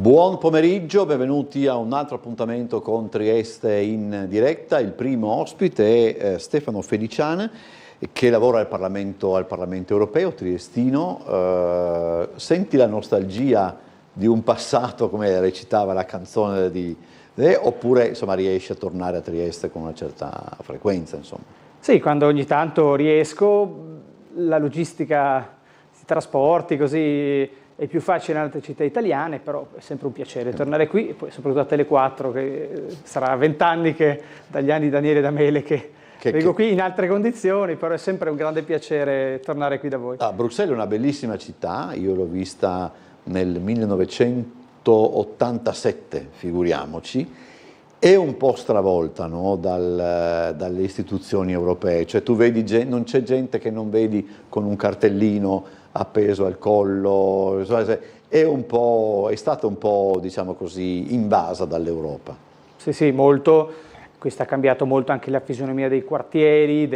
Buon pomeriggio, benvenuti a un altro appuntamento con Trieste in diretta. Il primo ospite è Stefano Feliciana, che lavora al Parlamento europeo triestino. Senti la nostalgia di un passato, come recitava la canzone oppure insomma riesci a tornare a Trieste con una certa frequenza, insomma? Sì, quando ogni tanto riesco, la logistica, i trasporti, così è più facile in altre città italiane, però è sempre un piacere tornare qui, e poi soprattutto a Tele4, che sarà 20 anni dagli anni di Daniele D'Amele che vengo qui in altre condizioni, però è sempre un grande piacere tornare qui da voi. Bruxelles è una bellissima città, io l'ho vista nel 1987, figuriamoci, è un po' stravolta, no? dalle istituzioni europee, cioè tu vedi, non c'è gente che non vedi con un cartellino appeso al collo, è stata un po', diciamo così, invasa dall'Europa. Sì, molto. Questo ha cambiato molto anche la fisionomia dei quartieri,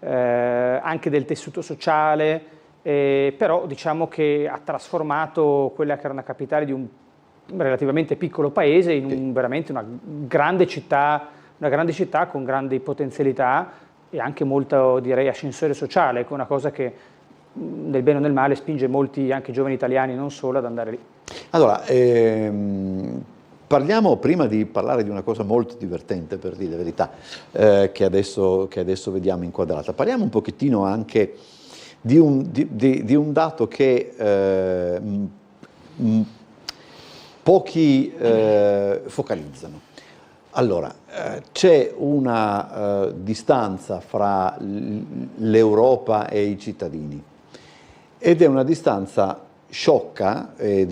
anche del tessuto sociale, però diciamo che ha trasformato quella che era una capitale di un relativamente piccolo paese in veramente una grande città con grandi potenzialità e anche molto, direi, ascensore sociale, che è una cosa che nel bene o nel male spinge molti, anche giovani italiani non solo, ad andare lì. Allora, parliamo, prima di parlare di una cosa molto divertente, per dire la verità, che adesso vediamo inquadrata, parliamo un pochettino anche di un dato che pochi focalizzano. Allora, c'è una distanza fra l'Europa e i cittadini ed è una distanza sciocca e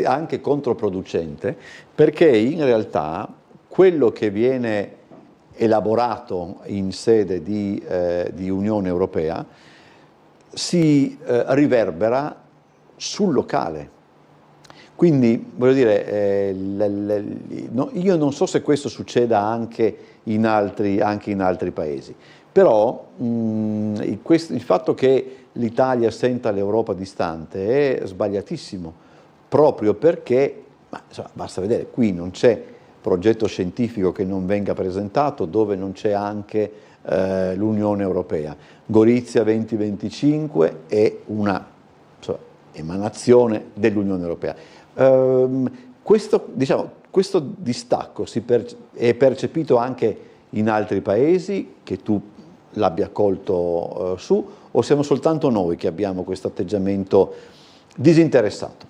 anche controproducente, perché in realtà quello che viene elaborato in sede di Unione Europea si riverbera sul locale. Quindi, voglio dire, io non so se questo succeda anche in altri paesi, però il fatto che l'Italia senta l'Europa distante è sbagliatissimo, proprio perché, insomma, basta vedere, qui non c'è progetto scientifico che non venga presentato dove non c'è anche l'Unione Europea. Gorizia 2025 è una emanazione dell'Unione Europea. Questo distacco è percepito anche in altri paesi, che tu l'abbia colto su, o siamo soltanto noi che abbiamo questo atteggiamento disinteressato?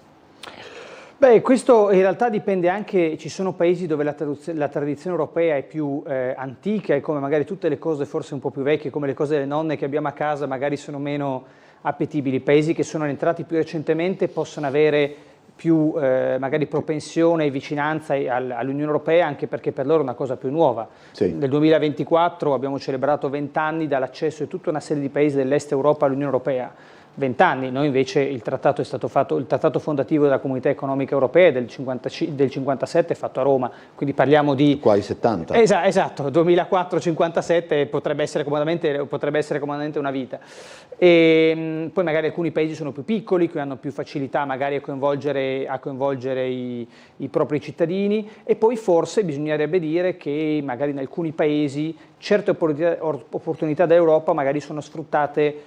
Beh, questo in realtà dipende anche, ci sono paesi dove la tradizione europea è più antica e come magari tutte le cose forse un po' più vecchie, come le cose delle nonne che abbiamo a casa, magari sono meno appetibili. Paesi che sono entrati più recentemente possono avere più magari propensione e vicinanza all'Unione Europea, anche perché per loro è una cosa più nuova. Sì. Nel 2024 abbiamo celebrato 20 anni dall'accesso di tutta una serie di paesi dell'Est Europa all'Unione Europea. 20 anni, noi invece il trattato è stato fatto, il trattato fondativo della Comunità Economica Europea del 57 è fatto a Roma, quindi parliamo di quasi 70. Esatto, 2004-57 potrebbe essere comodamente una vita. E poi magari alcuni paesi sono più piccoli, che hanno più facilità magari a coinvolgere i propri cittadini, e poi forse bisognerebbe dire che magari in alcuni paesi certe opportunità dell'Europa magari sono sfruttate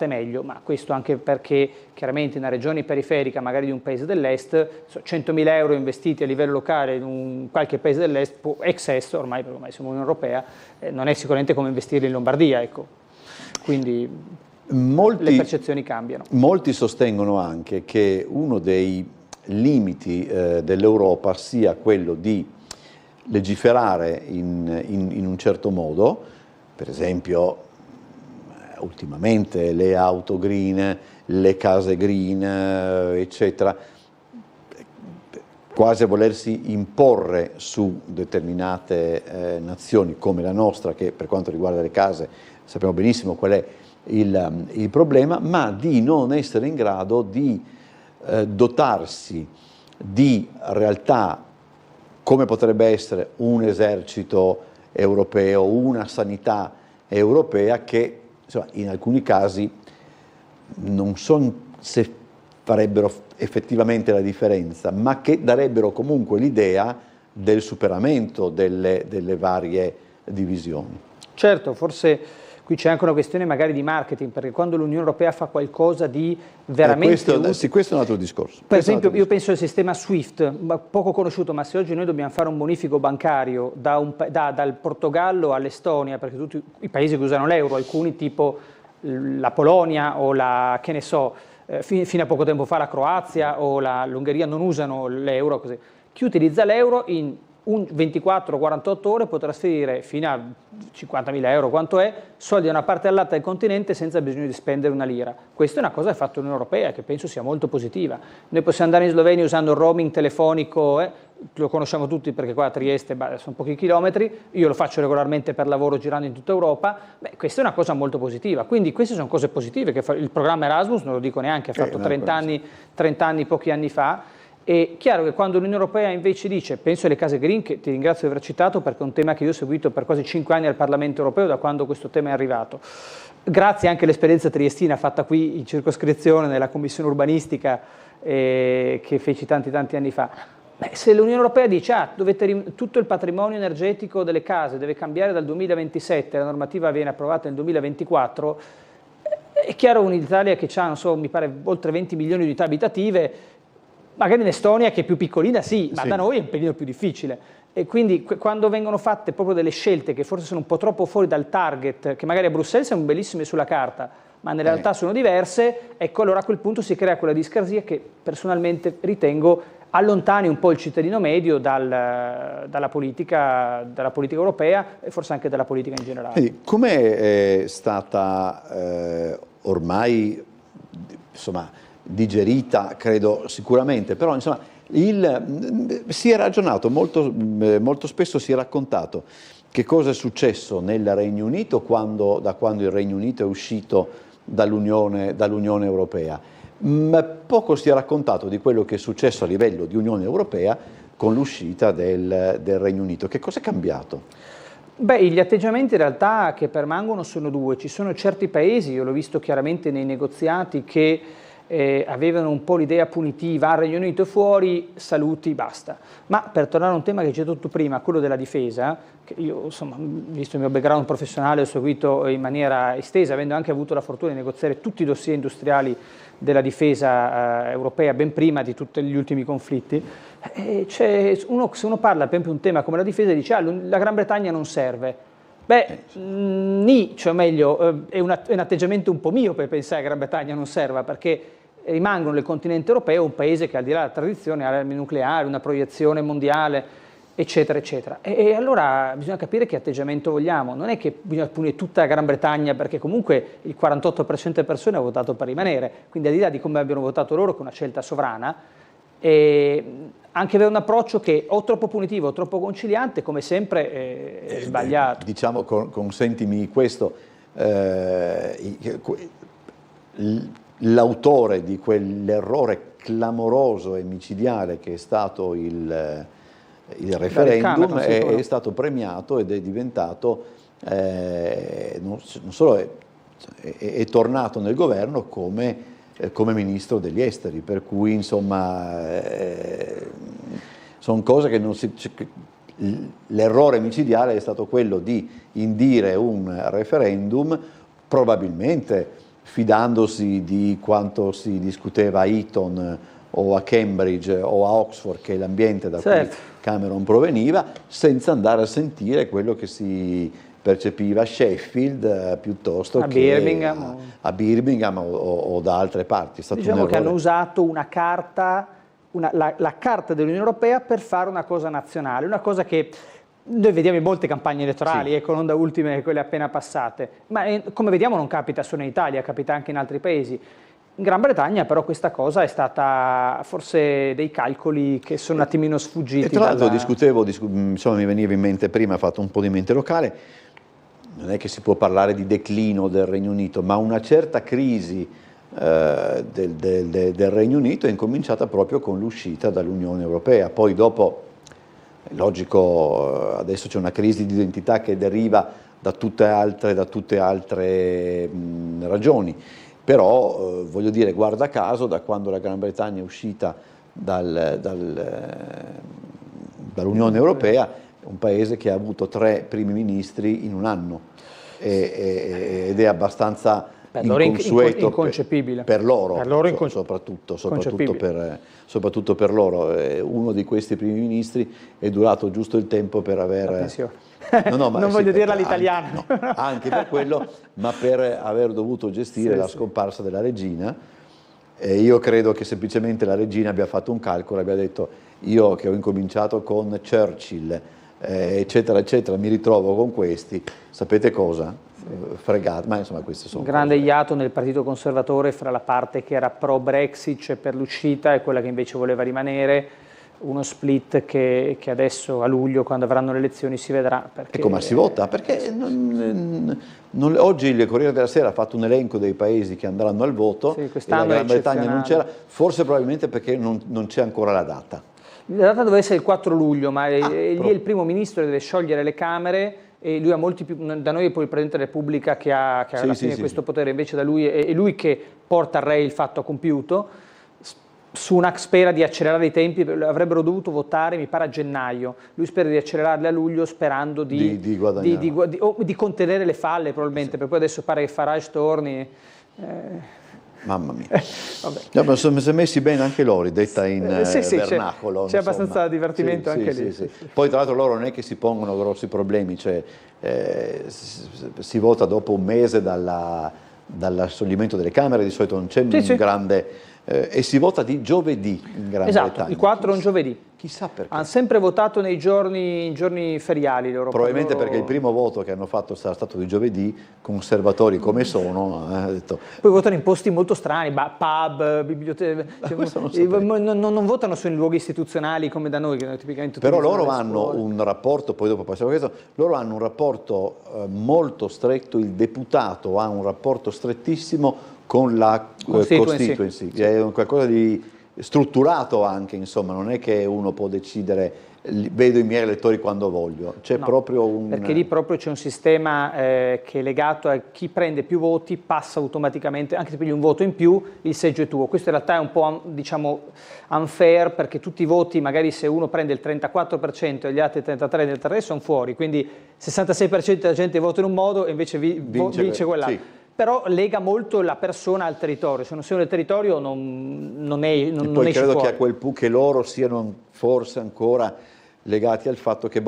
meglio, ma questo anche perché chiaramente in una regione periferica magari di un paese dell'est 100.000 euro investiti a livello locale in qualche paese dell'est, ex-est ormai, perché ormai siamo in Unione Europea, non è sicuramente come investirli in Lombardia, ecco. Quindi le percezioni cambiano. Molti sostengono anche che uno dei limiti dell'Europa sia quello di legiferare in un certo modo, per esempio ultimamente le auto green, le case green, eccetera, quasi a volersi imporre su determinate nazioni come la nostra, che per quanto riguarda le case sappiamo benissimo qual è il problema, ma di non essere in grado di dotarsi di realtà come potrebbe essere un esercito europeo, una sanità europea che, insomma, in alcuni casi non so se farebbero effettivamente la differenza, ma che darebbero comunque l'idea del superamento delle varie divisioni. Certo, forse qui c'è anche una questione magari di marketing, perché quando l'Unione Europea fa qualcosa di veramente sì, questo è un altro discorso. Per esempio, io penso al sistema SWIFT, poco conosciuto, ma se oggi noi dobbiamo fare un bonifico bancario dal Portogallo all'Estonia, perché tutti i paesi che usano l'euro, alcuni tipo la Polonia o la, che ne so, fino a poco tempo fa la Croazia o l'Ungheria non usano l'euro, così. Chi utilizza l'euro in 24-48 ore può trasferire fino a 50.000 euro, quanto è, soldi da una parte all'altra del continente senza bisogno di spendere una lira. Questa è una cosa che ha fatto l'Unione Europea, che penso sia molto positiva. Noi possiamo andare in Slovenia usando il roaming telefonico, lo conosciamo tutti perché qua a Trieste sono pochi chilometri, io lo faccio regolarmente per lavoro girando in tutta Europa. Questa è una cosa molto positiva, quindi queste sono cose positive che il programma Erasmus, non lo dico neanche, ha fatto 30 anni pochi anni fa. È chiaro che quando l'Unione Europea invece dice, penso alle case green, che ti ringrazio di aver citato perché è un tema che io ho seguito per quasi 5 anni al Parlamento Europeo da quando questo tema è arrivato, grazie anche all'esperienza triestina fatta qui in circoscrizione nella commissione urbanistica che feci tanti anni fa. Se l'Unione Europea dice tutto il patrimonio energetico delle case deve cambiare dal 2027, la normativa viene approvata nel 2024, è chiaro un'Italia che ha, non so, mi pare oltre 20 milioni di unità abitative, magari in Estonia che è più piccolina sì, ma da noi è un pelino più difficile. E quindi quando vengono fatte proprio delle scelte che forse sono un po' troppo fuori dal target, che magari a Bruxelles sono bellissime sulla carta, ma nella realtà sono diverse, ecco allora a quel punto si crea quella discrasia che personalmente ritengo allontani un po' il cittadino medio dalla politica europea e forse anche dalla politica in generale. Come è stata ormai, insomma, digerita, credo sicuramente, però insomma si è ragionato, molto spesso si è raccontato che cosa è successo nel Regno Unito da quando il Regno Unito è uscito dall'Unione Europea, ma poco si è raccontato di quello che è successo a livello di Unione Europea con l'uscita del Regno Unito. Che cosa è cambiato? Gli atteggiamenti in realtà che permangono sono due. Ci sono certi paesi, io l'ho visto chiaramente nei negoziati, che avevano un po' l'idea punitiva, al Regno Unito fuori, saluti, basta. Ma per tornare a un tema che ci hai detto prima, quello della difesa, che io insomma, visto il mio background professionale, ho seguito in maniera estesa, avendo anche avuto la fortuna di negoziare tutti i dossier industriali della difesa europea ben prima di tutti gli ultimi conflitti, se uno parla per esempio di un tema come la difesa e dice la Gran Bretagna non serve. Cioè meglio, è un atteggiamento un po' mio per pensare che la Gran Bretagna non serva, perché rimangono nel continente europeo un paese che al di là della tradizione ha armi nucleari, una proiezione mondiale, eccetera, eccetera. E allora bisogna capire che atteggiamento vogliamo. Non è che bisogna punire tutta la Gran Bretagna, perché comunque il 48% delle persone ha votato per rimanere, quindi al di là di come abbiano votato loro, che è una scelta sovrana, anche avere un approccio che o troppo punitivo o troppo conciliante, come sempre, è sbagliato. Diciamo, consentimi questo, l'autore di quell'errore clamoroso e micidiale che è stato il referendum è stato premiato ed è diventato, non solo è tornato nel governo come ministro degli esteri, per cui insomma sono cose che non si... L'errore micidiale è stato quello di indire un referendum, probabilmente fidandosi di quanto si discuteva a Eton o a Cambridge o a Oxford, che è l'ambiente da cui Cameron proveniva, senza andare a sentire quello che si percepiva a Sheffield piuttosto che a Birmingham o da altre parti. È stato diciamo che hanno usato una carta, la carta dell'Unione Europea per fare una cosa nazionale, una cosa che noi vediamo in molte campagne elettorali, ecco, non da ultime quelle appena passate, ma come vediamo non capita solo in Italia, capita anche in altri paesi. In Gran Bretagna però questa cosa è stata forse dei calcoli che sono un attimino sfuggiti. E tra l'altro insomma, mi veniva in mente prima, fatto un po' di mente locale, non è che si può parlare di declino del Regno Unito, ma una certa crisi del Regno Unito è incominciata proprio con l'uscita dall'Unione Europea. Poi dopo, è logico, adesso c'è una crisi di identità che deriva da tutte altre ragioni. però voglio dire, guarda caso, da quando la Gran Bretagna è uscita dall'Unione Europea, è un paese che ha avuto 3 primi ministri in un anno, ed è abbastanza inconsueto inconcepibile. per loro, soprattutto per loro. Uno di questi primi ministri è durato giusto il tempo per avere... No, ma non voglio dirla all'italiana. No, anche per quello, ma per aver dovuto gestire la scomparsa della regina. Io credo che semplicemente la regina abbia fatto un calcolo, abbia detto: io che ho incominciato con Churchill, eccetera, eccetera, mi ritrovo con questi, sapete cosa? Fregato, ma insomma queste sono grande iato nel Partito Conservatore fra la parte che era pro Brexit, cioè per l'uscita, e quella che invece voleva rimanere, uno split che adesso a luglio, quando avranno le elezioni, si vedrà. Perché... Ecco, ma si vota? Perché oggi il Corriere della Sera ha fatto un elenco dei paesi che andranno al voto, e la Gran Bretagna non c'era, forse probabilmente perché non c'è ancora la data. La data doveva essere il 4 luglio, ma lì è il primo ministro, deve sciogliere le Camere, e lui ha molti più, da noi è poi il Presidente della Repubblica che ha alla fine questo potere, invece da lui è lui che porta al re il fatto compiuto. Sunak spera di accelerare i tempi, avrebbero dovuto votare mi pare a gennaio, lui spera di accelerarli a luglio sperando di contenere le falle probabilmente, per poi adesso pare che Farage torni. Mamma mia. No, ma sono messi bene anche loro, detta in vernacolo. C'è abbastanza divertimento anche lì. Poi tra l'altro loro non è che si pongono grossi problemi, cioè si vota dopo un mese dall'assolimento delle Camere, di solito non c'è un grande... e si vota di giovedì in Gran Bretagna. Il 4 è un giovedì. Chissà perché. Hanno sempre votato nei giorni feriali loro. Probabilmente perché il primo voto che hanno fatto sarà stato di giovedì, conservatori come sono. Detto... Poi votano in posti molto strani, pub, biblioteche, non votano su in luoghi istituzionali come da noi, che tipicamente... Però loro hanno un rapporto, poi dopo passiamo a questo, loro hanno un rapporto molto stretto, il deputato ha un rapporto strettissimo con la constituency. È qualcosa di strutturato anche, insomma, non è che uno può decidere vedo i miei elettori quando voglio, c'è proprio un... Perché lì proprio c'è un sistema che è legato a chi prende più voti passa automaticamente, anche se pigli un voto in più, il seggio è tuo. Questo in realtà è un po', diciamo, unfair, perché tutti i voti, magari se uno prende il 34% e gli altri il 33% sono fuori, quindi il 66% della gente vota in un modo e invece vince quell'altro. Sì. Però lega molto la persona al territorio, se non sei nel territorio non poi credo che a quel punto che loro siano forse ancora legati al fatto che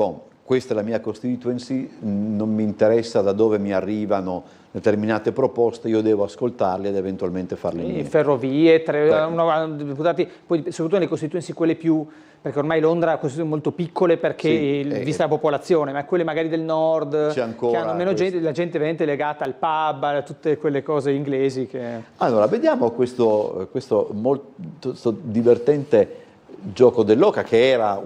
questa è la mia constituency, non mi interessa da dove mi arrivano determinate proposte, io devo ascoltarle ed eventualmente farle mie. Ferrovie, deputati, poi soprattutto nelle constituency quelle più, perché ormai Londra ha constituenze molto piccole perché vista la popolazione, ma quelle magari del nord che hanno meno gente, la gente veramente legata al pub, a tutte quelle cose inglesi che... Allora, vediamo questo molto divertente gioco dell'oca, che era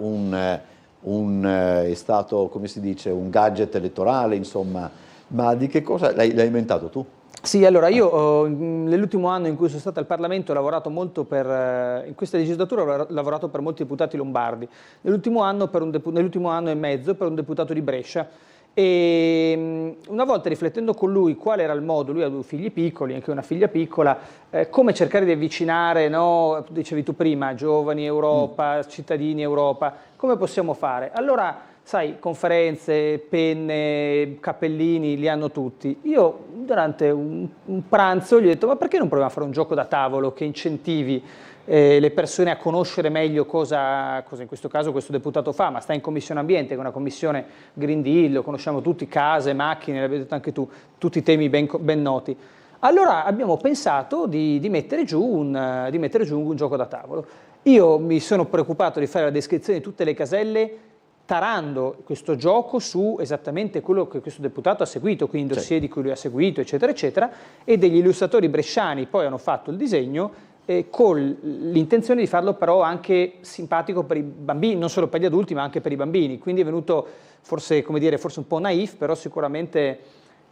è stato, come si dice, un gadget elettorale, insomma, ma di che cosa l'hai inventato tu? Sì, allora io nell'ultimo anno in cui sono stato al Parlamento ho lavorato molto in questa legislatura ho lavorato per molti deputati lombardi, nell'ultimo anno e mezzo per un deputato di Brescia, e una volta riflettendo con lui qual era il modo, lui ha 2 figli piccoli, anche una figlia piccola, come cercare di avvicinare, no, dicevi tu prima, giovani Europa, cittadini Europa, come possiamo fare? Allora, sai, conferenze, penne, cappellini, li hanno tutti. Io durante un pranzo gli ho detto: ma perché non proviamo a fare un gioco da tavolo che incentivi le persone a conoscere meglio cosa in questo caso questo deputato fa, ma sta in Commissione Ambiente, che è una commissione Green Deal, lo conosciamo tutti, case, macchine, l'avete detto anche tu, tutti i temi ben noti. Allora abbiamo pensato di mettere giù un gioco da tavolo. Io mi sono preoccupato di fare la descrizione di tutte le caselle, tarando questo gioco su esattamente quello che questo deputato ha seguito, quindi dossier di cui lui ha seguito, eccetera, eccetera, e degli illustratori bresciani poi hanno fatto il disegno con l'intenzione di farlo però anche simpatico per i bambini, non solo per gli adulti ma anche per i bambini, quindi è venuto forse, come dire, forse un po' naif, però sicuramente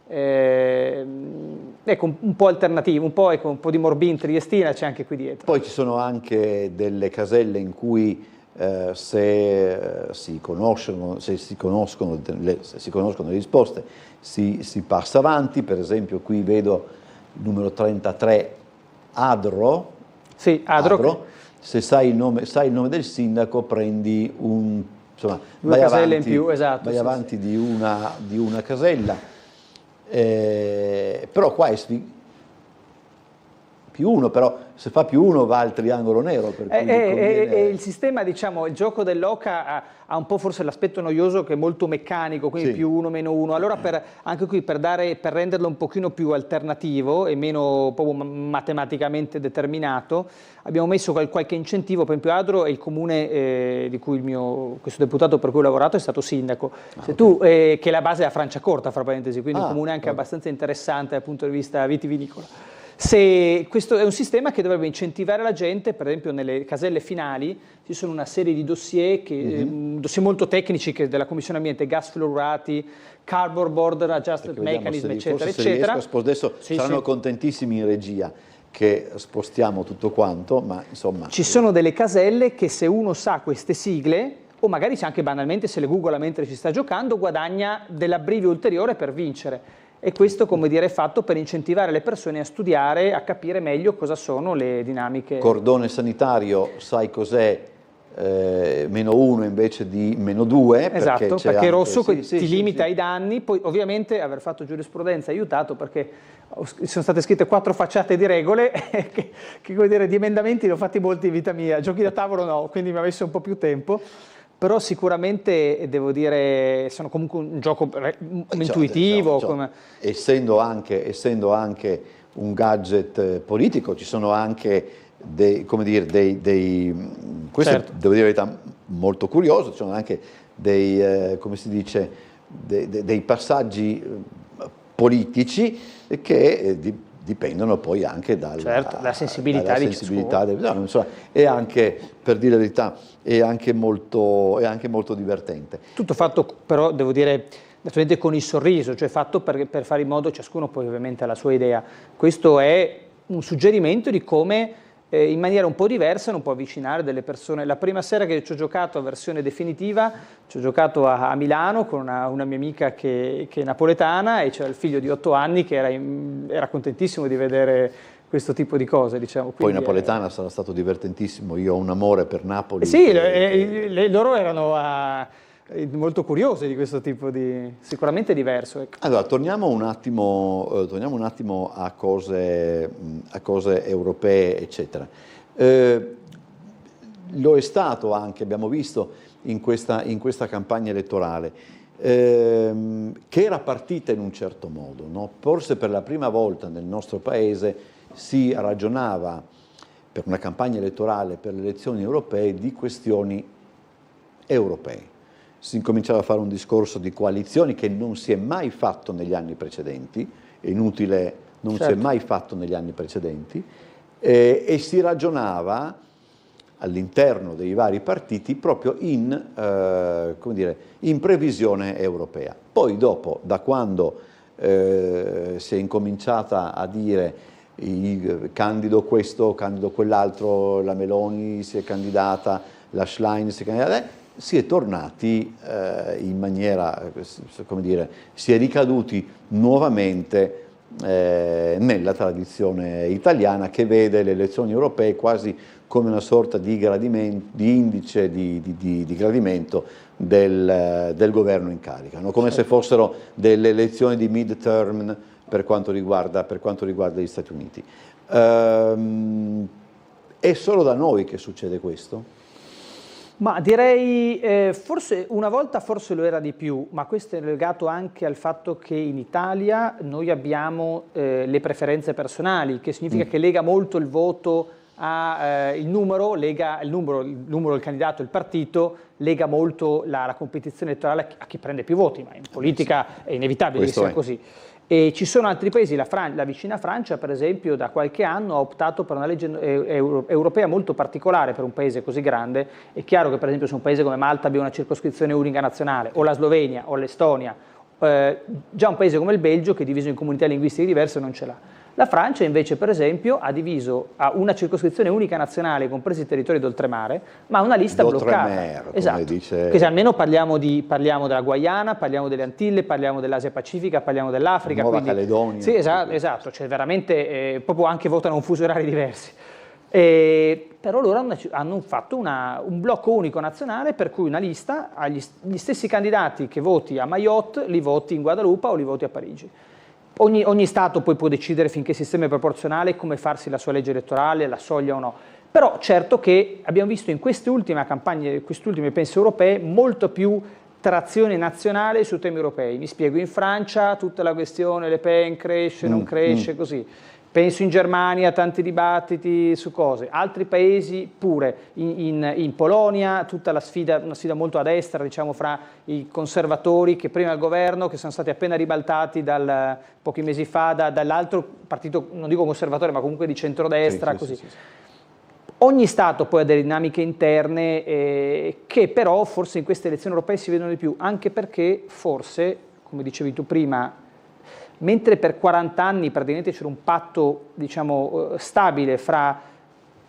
ecco, un po' alternativo, un po' di Morbin triestina c'è anche qui dietro. Poi ci sono anche delle caselle in cui se si conoscono le risposte si passa avanti. Per esempio qui vedo numero 33 Adro. Sì, Adro. Se sai il nome del sindaco, prendi insomma, due caselle in più, esatto. Vai avanti di una casella. Però qua è più uno, però se fa più uno va al triangolo nero. Per cui il sistema, diciamo, il gioco dell'oca ha un po' forse l'aspetto noioso che è molto meccanico, quindi sì. più uno, meno uno. Allora anche qui per renderlo un pochino più alternativo e meno proprio matematicamente determinato, abbiamo messo qualche incentivo. Per esempio Adro è il comune di cui questo deputato per cui ho lavorato è stato sindaco. Se tu, che è la base della Franciacorta, fra parentesi, quindi un comune anche abbastanza interessante dal punto di vista vitivinicolo. Questo è un sistema che dovrebbe incentivare la gente, per esempio nelle caselle finali ci sono una serie di dossier, dossier molto tecnici della Commissione Ambiente, gas fluorati, cardboard border adjustment mechanism, eccetera, eccetera. Adesso saranno contentissimi in regia che spostiamo tutto quanto, ma insomma... Ci sono delle caselle che se uno sa queste sigle, o magari anche banalmente se le googla mentre ci sta giocando, guadagna dell'abbrivio ulteriore per vincere. E questo, come dire, è fatto per incentivare le persone a studiare, a capire meglio cosa sono le dinamiche. Cordone sanitario, sai cos'è? -1 invece di -2. Esatto, perché rosso ti limita ai danni. Poi ovviamente aver fatto giurisprudenza ha aiutato, perché sono state scritte 4 facciate di regole che come dire, di emendamenti ne ho fatti molti in vita mia, giochi da tavolo no, quindi mi ha messo un po' più tempo. Però sicuramente, devo dire, sono comunque un gioco intuitivo. Essendo anche un gadget politico, ci sono anche questo certo. Devo dire la verità, molto curioso, ci sono anche come si dice, dei passaggi politici che dipendono poi anche dalla sensibilità di ciascuno. E anche, per dire la verità, è anche molto divertente. Tutto fatto però, devo dire, naturalmente con il sorriso, cioè fatto per fare in modo, ciascuno poi ovviamente ha la sua idea. Questo è un suggerimento di come in maniera un po' diversa non può avvicinare delle persone. La prima sera che ci ho giocato a versione definitiva, ci ho giocato a Milano con una mia amica che è napoletana, e c'era il figlio di 8 anni che era contentissimo di vedere questo tipo di cose, diciamo. Poi napoletana sarà stato divertentissimo, io ho un amore per Napoli. Sì, loro erano molto curiosi di questo tipo di... sicuramente diverso. Ecco. Allora, torniamo un attimo a cose europee, eccetera. Lo è stato anche, abbiamo visto in questa campagna elettorale, che era partita in un certo modo, no? Forse per la prima volta nel nostro paese si ragionava, per una campagna elettorale per le elezioni europee, di questioni europee. Si incominciava a fare un discorso di coalizioni che non si è mai fatto negli anni precedenti, è inutile, non si è mai fatto negli anni precedenti, e si ragionava all'interno dei vari partiti proprio in previsione europea. Poi dopo, da quando si è incominciata a dire candido questo, candido quell'altro, la Meloni si è candidata, la Schlein si è candidata, si è tornati in maniera, come dire, si è ricaduti nuovamente nella tradizione italiana, che vede le elezioni europee quasi come una sorta di indice di gradimento del governo in carica, no? Come se fossero delle elezioni di mid-term per quanto riguarda gli Stati Uniti. È solo da noi che succede questo? Ma direi, forse una volta lo era di più, ma questo è legato anche al fatto che in Italia noi abbiamo le preferenze personali, che significa che lega molto il voto il numero, il candidato, il partito, lega molto la competizione elettorale a chi prende più voti, ma in politica è inevitabile che sia così. E ci sono altri paesi, la vicina Francia per esempio da qualche anno ha optato per una legge europea molto particolare per un paese così grande. È chiaro che per esempio se un paese come Malta abbia una circoscrizione unica nazionale, o la Slovenia o l'Estonia, già un paese come il Belgio che è diviso in comunità linguistiche diverse non ce l'ha. La Francia invece, per esempio, ha una circoscrizione unica nazionale, compresi i territori d'oltremare, ma una lista bloccata. Esatto. Dice... Che se almeno parliamo della Guayana, parliamo delle Antille, parliamo dell'Asia Pacifica, parliamo dell'Africa. Nuova Caledonia. Sì, esatto, cioè veramente proprio anche votano un fuso orari diversi. Però loro hanno fatto un blocco unico nazionale per cui una lista ha gli stessi candidati che voti a Mayotte, li voti in Guadalupe o li voti a Parigi. Ogni Stato poi può decidere finché il sistema è proporzionale come farsi la sua legge elettorale, la soglia o no. Però certo che abbiamo visto in queste ultime campagne, queste ultime penso europee, molto più trazione nazionale su temi europei. Mi spiego, in Francia tutta la questione Le Pen cresce, non cresce, così. Penso in Germania, tanti dibattiti su cose, altri paesi pure, in Polonia tutta una sfida molto a destra, diciamo, fra i conservatori che prima al governo, che sono stati appena ribaltati pochi mesi fa dall'altro partito, non dico conservatore, ma comunque di centrodestra, così. Sì. Ogni Stato poi ha delle dinamiche interne che però forse in queste elezioni europee si vedono di più, anche perché forse, come dicevi tu prima, mentre per 40 anni praticamente c'era un patto, diciamo, stabile fra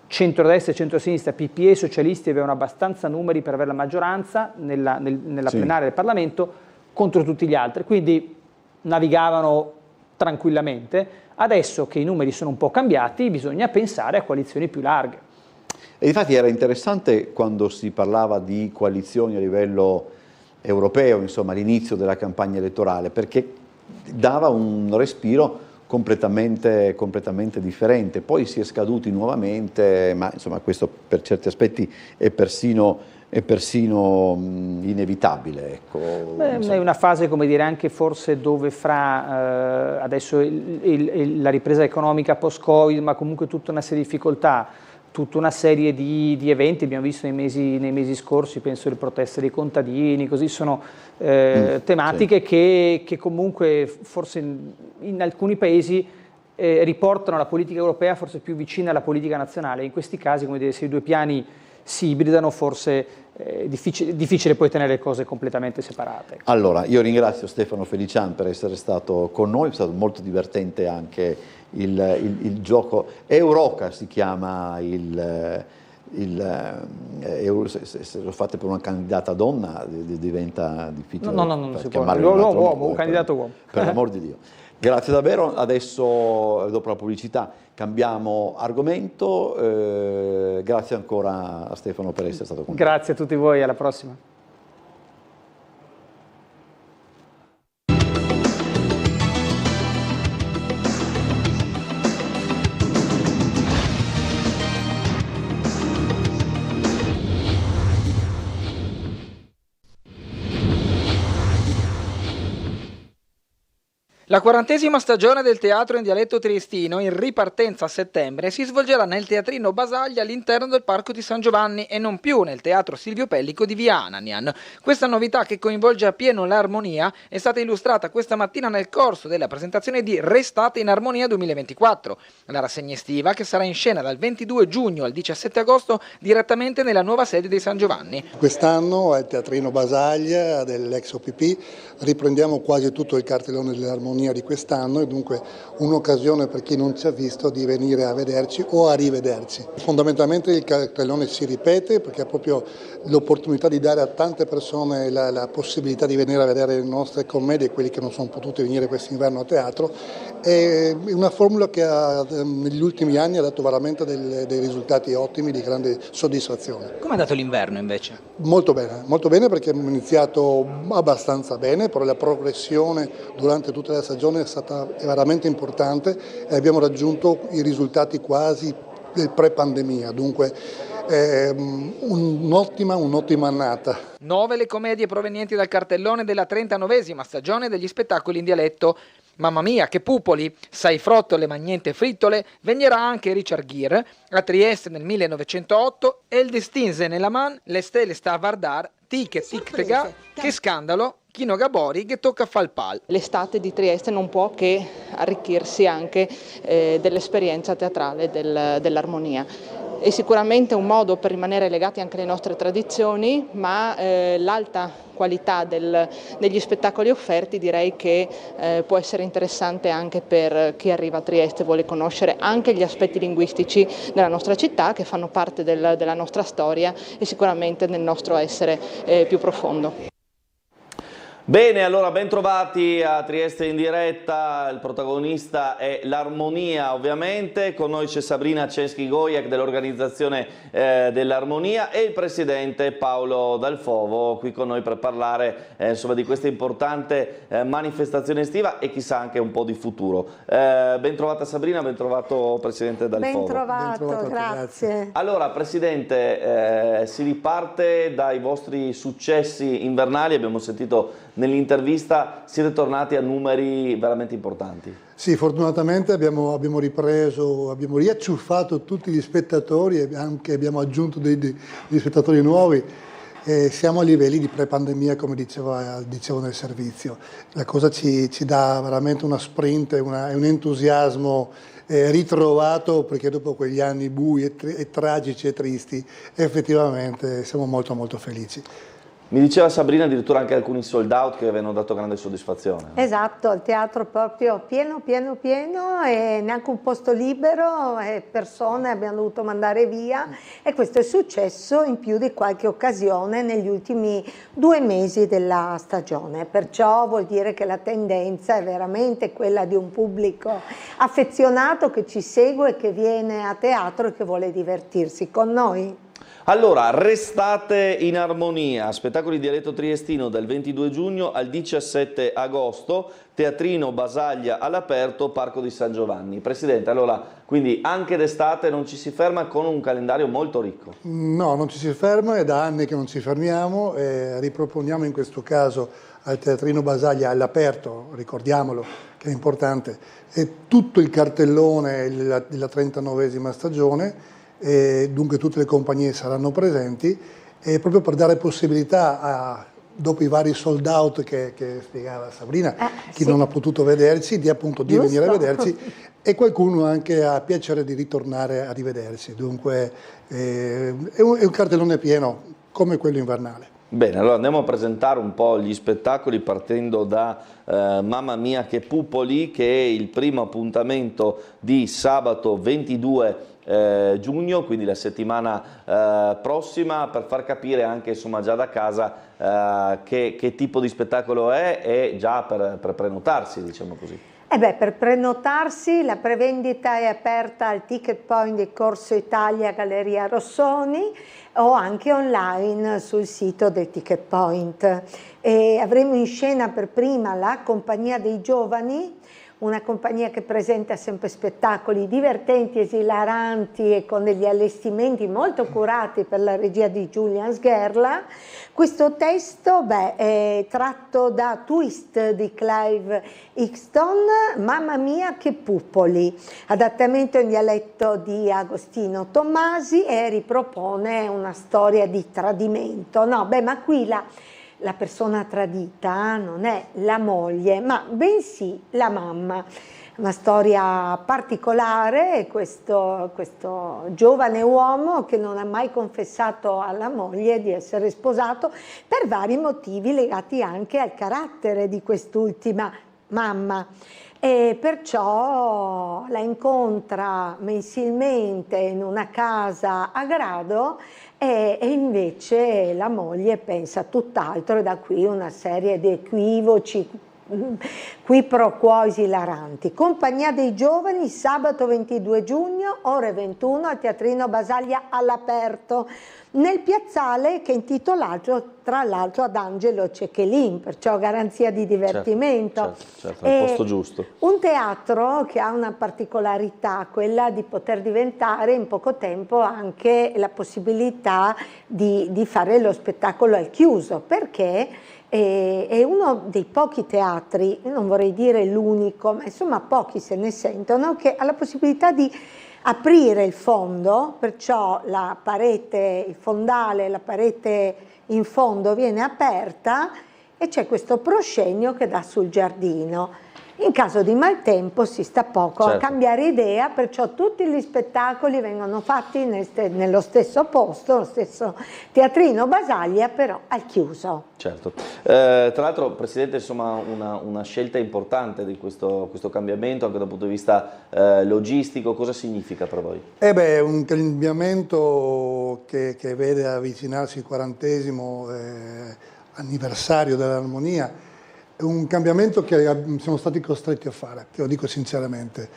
centrodestra e centrosinistra, PPE e socialisti avevano abbastanza numeri per avere la maggioranza nella plenaria del Parlamento contro tutti gli altri, quindi navigavano tranquillamente. Adesso che i numeri sono un po' cambiati bisogna pensare a coalizioni più larghe. E infatti era interessante quando si parlava di coalizioni a livello europeo, insomma all'inizio della campagna elettorale, perché dava un respiro completamente differente. Poi si è scaduti nuovamente, ma insomma questo per certi aspetti è persino inevitabile. Ecco. È una fase, come dire, anche forse dove fra adesso la ripresa economica post-Covid, ma comunque tutta una serie di difficoltà, tutta una serie di eventi, abbiamo visto nei mesi scorsi, penso alle proteste dei contadini, così sono tematiche che comunque forse in alcuni paesi riportano la politica europea forse più vicina alla politica nazionale. In questi casi, come dire, se i due piani si ibridano, forse è difficile poi tenere le cose completamente separate. Allora, io ringrazio Stefano Felician per essere stato con noi, è stato molto divertente anche il gioco. Euroca si chiama se lo fate per una candidata donna diventa difficile. No, non si può. Uomo, un candidato uomo. Per l'amor di Dio. Grazie davvero. Adesso, dopo la pubblicità, cambiamo argomento. Grazie ancora a Stefano per essere stato con noi. Grazie a tutti voi, alla prossima. La 40ª stagione del teatro in dialetto triestino, in ripartenza a settembre, si svolgerà nel Teatrino Basaglia all'interno del Parco di San Giovanni e non più nel Teatro Silvio Pellico di Via Ananian. Questa novità, che coinvolge appieno l'armonia, è stata illustrata questa mattina nel corso della presentazione di Restate in Armonia 2024, la rassegna estiva che sarà in scena dal 22 giugno al 17 agosto direttamente nella nuova sede di San Giovanni. Quest'anno al Teatrino Basaglia dell'ex OPP riprendiamo quasi tutto il cartellone dell'armonia di quest'anno e dunque un'occasione per chi non ci ha visto di venire a vederci o a rivederci. Fondamentalmente il cartellone si ripete perché è proprio l'opportunità di dare a tante persone la possibilità di venire a vedere le nostre commedie, quelli che non sono potuti venire quest'inverno a teatro. È una formula che negli ultimi anni ha dato veramente dei risultati ottimi, di grande soddisfazione. Come è andato l'inverno invece? Molto bene perché abbiamo iniziato abbastanza bene, però la progressione durante tutta la stagione è stata veramente importante e abbiamo raggiunto i risultati quasi del pre-pandemia, dunque un'ottima annata. 9 le commedie provenienti dal cartellone della 39ª stagione degli spettacoli in dialetto. Mamma mia, che pupoli, Sai frottole ma niente frittole, venierà anche Richard Gere, a Trieste nel 1908, e il Destinse nella man, le stelle sta a vardar, tic tega, che scandalo, Chino Gabori che tocca fal pal. L'estate di Trieste non può che arricchirsi anche dell'esperienza teatrale dell'armonia. è sicuramente un modo per rimanere legati anche alle nostre tradizioni, ma l'alta qualità degli spettacoli offerti direi che può essere interessante anche per chi arriva a Trieste e vuole conoscere anche gli aspetti linguistici della nostra città, che fanno parte della nostra storia e sicuramente del nostro essere più profondo. Bene, allora ben trovati a Trieste in diretta, il protagonista è l'Armonia ovviamente, con noi c'è Sabrina Ceschi-Gojak dell'organizzazione dell'Armonia e il presidente Paolo Dalfovo qui con noi per parlare insomma, di questa importante manifestazione estiva e chissà anche un po' di futuro. Ben trovata Sabrina, ben trovato presidente Dalfovo. Ben trovato, grazie. Allora presidente, si riparte dai vostri successi invernali, abbiamo sentito nell'intervista, siete tornati a numeri veramente importanti. Sì, fortunatamente abbiamo ripreso, abbiamo riacciuffato tutti gli spettatori e anche abbiamo aggiunto degli spettatori nuovi. Siamo a livelli di pre-pandemia, come dicevo nel servizio. La cosa ci dà veramente una sprint e un entusiasmo ritrovato, perché dopo quegli anni bui e tragici e tristi effettivamente siamo molto molto felici. Mi diceva Sabrina addirittura anche alcuni sold out che avevano dato grande soddisfazione. Esatto, il teatro proprio pieno e neanche un posto libero e persone abbiamo dovuto mandare via e questo è successo in più di qualche occasione negli ultimi 2 mesi della stagione, perciò vuol dire che la tendenza è veramente quella di un pubblico affezionato che ci segue, che viene a teatro e che vuole divertirsi con noi. Allora, restate in Armonia, spettacoli di dialetto triestino dal 22 giugno al 17 agosto, Teatrino Basaglia all'aperto, Parco di San Giovanni. Presidente, allora, quindi anche d'estate non ci si ferma con un calendario molto ricco? No, non ci si ferma, è da anni che non ci fermiamo, riproponiamo in questo caso al Teatrino Basaglia all'aperto, ricordiamolo che è importante, è tutto il cartellone della 39esima stagione, dunque tutte le compagnie saranno presenti proprio per dare possibilità dopo i vari sold out che spiegava Sabrina, chi non ha potuto vederci, di venire a vederci e qualcuno anche ha piacere di ritornare a rivederci, dunque è un cartellone pieno come quello invernale. Bene, allora andiamo a presentare un po' gli spettacoli partendo da Mamma mia che pupoli, che è il primo appuntamento di sabato 22 giugno, quindi la settimana prossima, per far capire anche insomma già da casa che tipo di spettacolo è e già per prenotarsi, diciamo così. Per prenotarsi la prevendita è aperta al Ticket Point di Corso Italia Galleria Rossoni o anche online sul sito del Ticket Point. Avremo in scena per prima la Compagnia dei Giovani, una compagnia che presenta sempre spettacoli divertenti, esilaranti e con degli allestimenti molto curati per la regia di Julian Sgherla. Questo testo è tratto da Twist di Clive Hickston, Mamma mia che pupoli, adattamento in dialetto di Agostino Tommasi e ripropone una storia di tradimento. Ma qui la persona tradita non è la moglie, ma bensì la mamma. Una storia particolare, questo giovane uomo che non ha mai confessato alla moglie di essere sposato per vari motivi legati anche al carattere di quest'ultima mamma. E perciò la incontra mensilmente in una casa a Grado e invece la moglie pensa tutt'altro e da qui una serie di equivoci, qui pro quo esilaranti. Compagnia dei Giovani, sabato 22 giugno, ore 21 al Teatrino Basaglia all'aperto, nel piazzale che è intitolato tra l'altro ad Angelo Cecchelin, perciò garanzia di divertimento. Certo, al posto giusto. Un teatro che ha una particolarità, quella di poter diventare in poco tempo anche la possibilità di fare lo spettacolo al chiuso, perché è uno dei pochi teatri, non vorrei dire l'unico, ma insomma pochi se ne sentono, che ha la possibilità di aprire il fondo, perciò la parete, il fondale, la parete in fondo viene aperta e c'è questo proscenio che dà sul giardino. In caso di maltempo si sta poco a cambiare idea, perciò tutti gli spettacoli vengono fatti nello stesso posto, lo stesso teatrino Basaglia, però al chiuso. Certo. Tra l'altro, Presidente, insomma, una scelta importante di questo cambiamento anche dal punto di vista logistico, cosa significa per voi? Un cambiamento che vede avvicinarsi il 40° anniversario dell'Armonia, è un cambiamento che siamo stati costretti a fare, te lo dico sinceramente.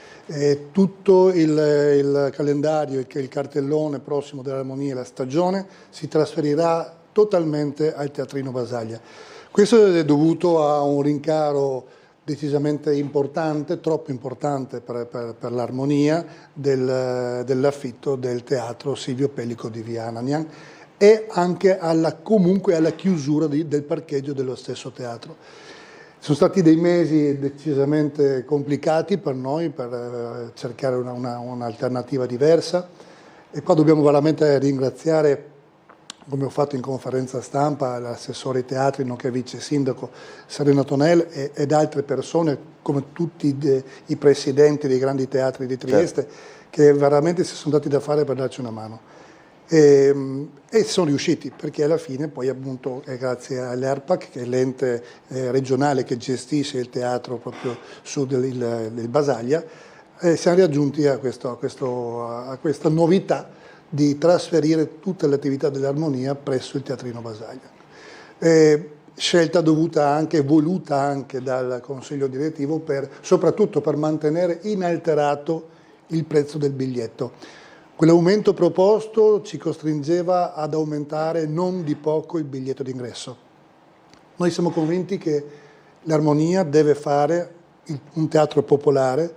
Tutto il calendario e il cartellone prossimo dell'Armonia, la stagione, si trasferirà totalmente al Teatrino Basaglia. Questo è dovuto a un rincaro decisamente importante, troppo importante per l'Armonia, dell'affitto del teatro Silvio Pellico di Via Anagnan e anche comunque alla chiusura del parcheggio dello stesso teatro. Sono stati dei mesi decisamente complicati per noi, per cercare un'alternativa diversa, e qua dobbiamo veramente ringraziare, come ho fatto in conferenza stampa, l'assessore ai teatri, nonché vice sindaco Serena Tonel ed altre persone, come tutti i presidenti dei grandi teatri di Trieste, che veramente si sono dati da fare per darci una mano. E sono riusciti, perché alla fine poi appunto è grazie all'ERPAC, che è l'ente regionale che gestisce il teatro proprio su del Basaglia, siamo raggiunti a questa novità di trasferire tutte le attività dell'Armonia presso il Teatrino Basaglia. Scelta dovuta anche, voluta anche dal Consiglio direttivo, soprattutto per mantenere inalterato il prezzo del biglietto. Quell'aumento proposto ci costringeva ad aumentare non di poco il biglietto d'ingresso. Noi siamo convinti che l'Armonia deve fare un teatro popolare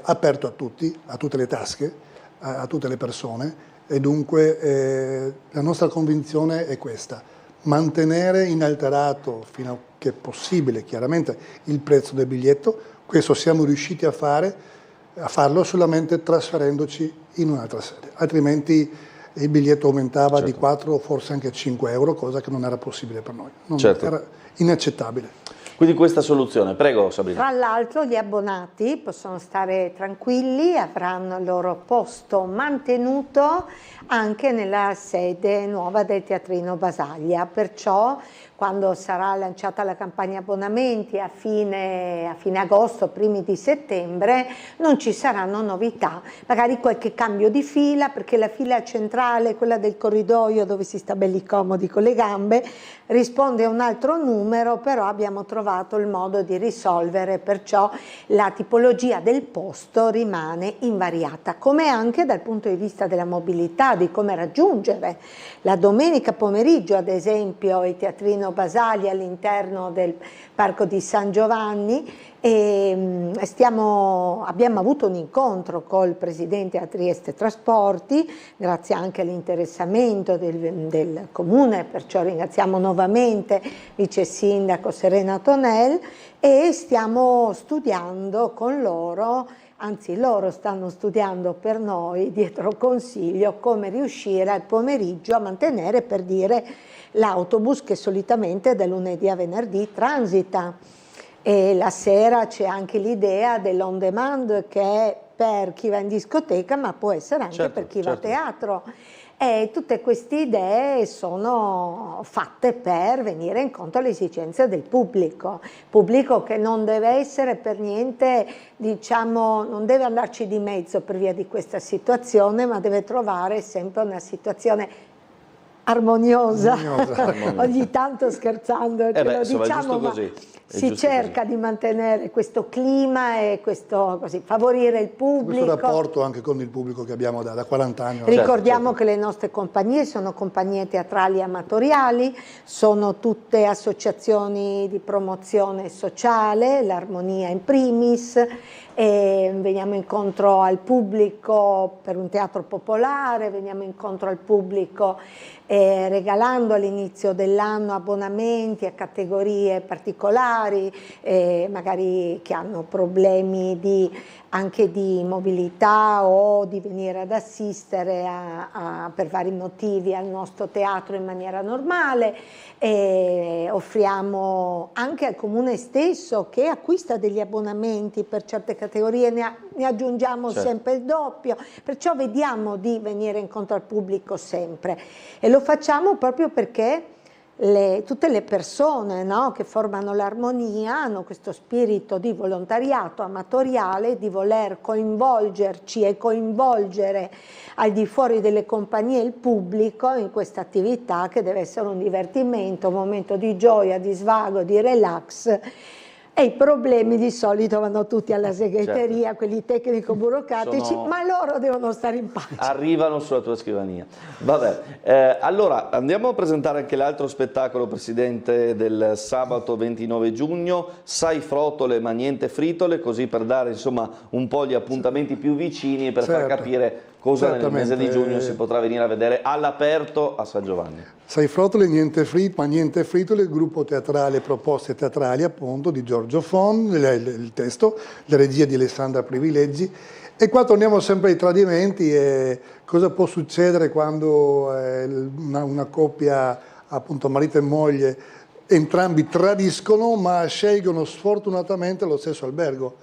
aperto a tutti, a tutte le tasche, a tutte le persone, e dunque la nostra convinzione è questa: mantenere inalterato fino a che è possibile chiaramente il prezzo del biglietto. Questo siamo riusciti a farlo solamente trasferendoci in un'altra sede, altrimenti il biglietto aumentava di 4 o forse anche 5 euro, cosa che non era possibile per noi, era inaccettabile. Quindi questa soluzione, prego Sabrina. Tra l'altro gli abbonati possono stare tranquilli, avranno il loro posto mantenuto anche nella sede nuova del Teatrino Basaglia, perciò quando sarà lanciata la campagna abbonamenti a fine agosto, primi di settembre, non ci saranno novità, magari qualche cambio di fila, perché la fila centrale, quella del corridoio dove si sta belli comodi con le gambe, risponde a un altro numero, però abbiamo trovato il modo di risolvere, perciò la tipologia del posto rimane invariata, come anche dal punto di vista della mobilità, di come raggiungere. La domenica pomeriggio, ad esempio, il Teatrino Basaglia all'interno del Parco di San Giovanni, e abbiamo avuto un incontro col Presidente a Trieste Trasporti, grazie anche all'interessamento del Comune, perciò ringraziamo nuovamente Vice Sindaco Serena Tonel, e stiamo studiando con loro, anzi loro stanno studiando per noi dietro Consiglio, come riuscire al pomeriggio a mantenere, per dire, l'autobus che solitamente da lunedì a venerdì transita. E la sera c'è anche l'idea dell'on demand, che è per chi va in discoteca, ma può essere anche per chi va a teatro. E tutte queste idee sono fatte per venire incontro alle esigenze del pubblico che non deve essere per niente, diciamo, non deve andarci di mezzo per via di questa situazione, ma deve trovare sempre una situazione armoniosa. Ogni tanto scherzando lo diciamo, ma si cerca di mantenere questo clima e favorire il pubblico. Questo rapporto anche con il pubblico che abbiamo da 40 anni. Ricordiamo che le nostre compagnie sono compagnie teatrali amatoriali, sono tutte associazioni di promozione sociale, l'Armonia in primis, e veniamo incontro al pubblico per un teatro popolare, veniamo incontro al pubblico regalando all'inizio dell'anno abbonamenti a categorie particolari, magari che hanno problemi anche di mobilità o di venire ad assistere per vari motivi al nostro teatro in maniera normale. Offriamo anche al comune stesso, che acquista degli abbonamenti per certe categorie, ne aggiungiamo sempre il doppio, perciò vediamo di venire incontro al pubblico sempre, e lo facciamo proprio perché tutte le persone, no, che formano l'Armonia hanno questo spirito di volontariato amatoriale, di voler coinvolgerci e coinvolgere al di fuori delle compagnie il pubblico in questa attività, che deve essere un divertimento, un momento di gioia, di svago, di relax. E i problemi di solito vanno tutti alla segreteria, quelli tecnico-burocratici, ma loro devono stare in pace. Arrivano sulla tua scrivania. Vabbè, allora andiamo a presentare anche l'altro spettacolo, Presidente, del sabato 29 giugno, Sai frotole ma niente fritole, così per dare insomma un po' gli appuntamenti più vicini e per far capire cosa nel mese di giugno si potrà venire a vedere all'aperto a San Giovanni. Sai frotole, ma niente fritole, il gruppo teatrale Proposte Teatrali, appunto, di Giorgio Fon, il testo, la regia di Alessandra Privilegi. E qua torniamo sempre ai tradimenti e cosa può succedere quando una coppia, appunto marito e moglie, entrambi tradiscono ma scelgono sfortunatamente lo stesso albergo.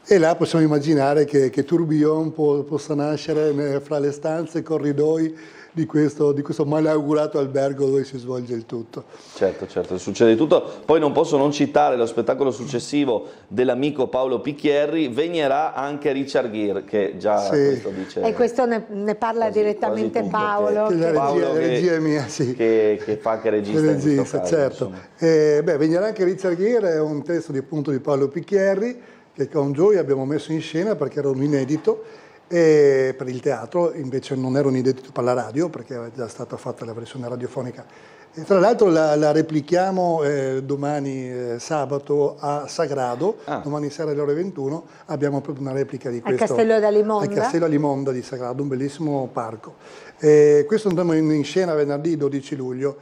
E là possiamo immaginare che tourbillon possa nascere fra le stanze e corridoi di questo malaugurato albergo dove si svolge il tutto. Certo, succede di tutto. Poi non posso non citare lo spettacolo successivo dell'amico Paolo Picchierri, Venierà anche Richard Gere, che già questo dice... E questo ne parla direttamente tutto, Paolo. La regia è mia, sì. Che fa anche regista caso, certo. Venierà anche Richard Gere è un testo di Paolo Picchierri, che con Gioia abbiamo messo in scena perché era un inedito, e per il teatro invece non era un inedito per la radio, perché era già stata fatta la versione radiofonica. E tra l'altro la replichiamo domani sabato a Sagrado, domani sera alle ore 21 abbiamo proprio una replica di questo. Al Castello d'Alimonda? Al Castello d'Alimonda di Sagrado, un bellissimo parco. Questo andremo in scena venerdì 12 luglio,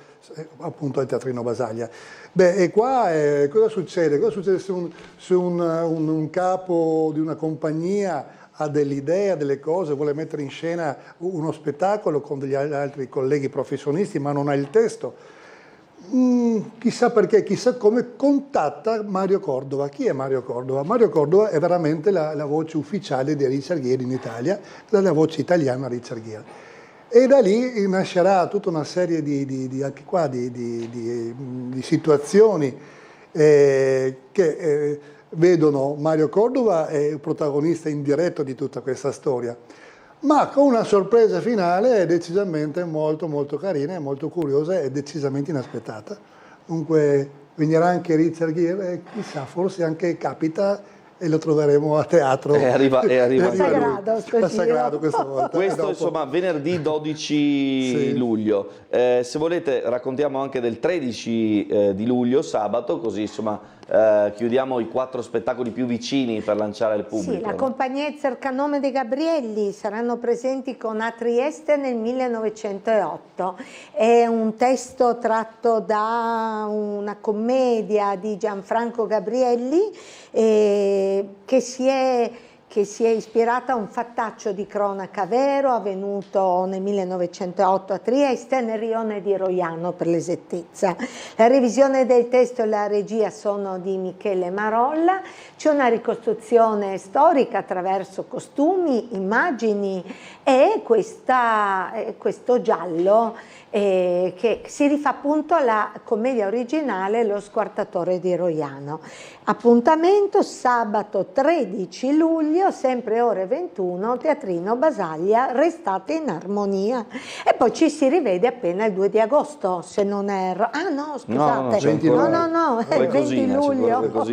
appunto al Teatrino Basaglia. E qua cosa succede? Cosa succede se un capo di una compagnia ha delle idee, delle cose, vuole mettere in scena uno spettacolo con degli altri colleghi professionisti, ma non ha il testo? Chissà perché, chissà come contatta Mario Cordova. Chi è Mario Cordova? Mario Cordova è veramente la voce ufficiale di Richard Gere in Italia, la voce italiana Richard Gere. E da lì nascerà tutta una serie di situazioni che vedono Mario Cordova il protagonista indiretto di tutta questa storia, ma con una sorpresa finale decisamente molto molto carina, molto curiosa e decisamente inaspettata. Dunque venirà anche Richard Gere e chissà, forse anche capita e lo troveremo a teatro. Arriva a Sagrado questa volta. Questo insomma venerdì 12 luglio. Se volete raccontiamo anche del 13 di luglio, sabato, così insomma chiudiamo i 4 spettacoli più vicini per lanciare al pubblico. Sì, la compagnia Il Cercanome dei Gabrielli saranno presenti con A Trieste nel 1908. È un testo tratto da una commedia di Gianfranco Gabrielli che si è ispirata a un fattaccio di cronaca vero avvenuto nel 1908 a Trieste, nel rione di Roiano per l'esattezza. La revisione del testo e la regia sono di Michele Marolla, c'è una ricostruzione storica attraverso costumi, immagini e questo giallo che si rifà appunto alla commedia originale Lo Squartatore di Roiano. Appuntamento sabato 13 luglio, sempre ore 21, Teatrino Basaglia, restate in armonia. E poi ci si rivede appena il 2 di agosto, se non erro. Ah no, scusate, no, è il 20 luglio.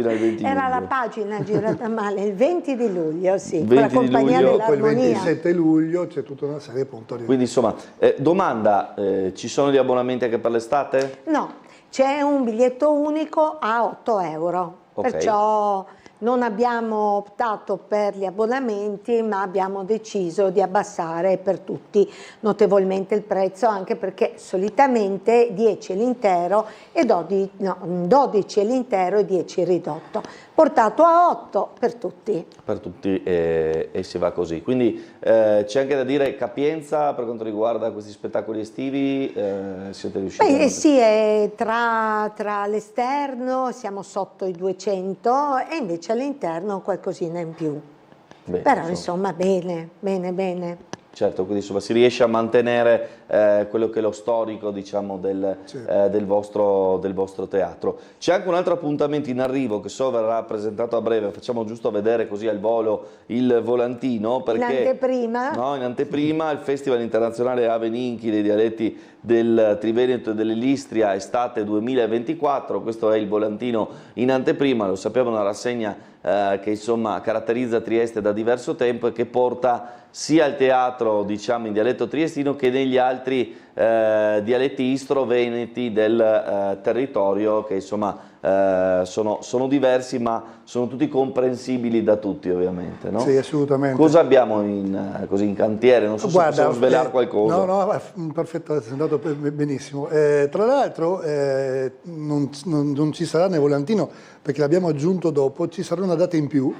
Era la pagina girata male, il 20 di luglio, sì, con la compagnia dell'armonia. Poi il 27 luglio c'è tutta una serie appunto di... Quindi insomma, domanda, ci sono gli abbonamenti anche per l'estate? No, c'è un biglietto unico a 8 euro, perciò non abbiamo optato per gli abbonamenti, ma abbiamo deciso di abbassare per tutti notevolmente il prezzo, anche perché solitamente 10 è l'intero e 12 è l'intero e 10 è ridotto, portato a 8 per tutti. Per tutti e si va così. Quindi c'è anche da dire capienza per quanto riguarda questi spettacoli estivi, siete riusciti? Beh, sì, tra l'esterno siamo sotto i 200 e invece all'interno qualcosina in più. Bene, però insomma bene, bene, bene. Certo, quindi insomma si riesce a mantenere quello che è lo storico, diciamo, del vostro teatro. C'è anche un altro appuntamento in arrivo che so verrà presentato a breve, facciamo giusto vedere così al volo il volantino, perché in anteprima? No, in anteprima il Festival Internazionale Ave Ninchi dei dialetti del Triveneto e dell'Istria estate 2024, questo è il volantino in anteprima, lo sappiamo, una rassegna che insomma caratterizza Trieste da diverso tempo e che porta sia il teatro, diciamo, in dialetto triestino che negli altri dialetti istro-veneti del territorio, che insomma sono diversi ma sono tutti comprensibili da tutti, ovviamente, no? Sì, assolutamente. Cosa abbiamo in cantiere? Non so se possiamo svelare qualcosa. No, perfetto, è andato benissimo. Tra l'altro non ci sarà nel volantino, perché l'abbiamo aggiunto dopo, ci sarà una data in più.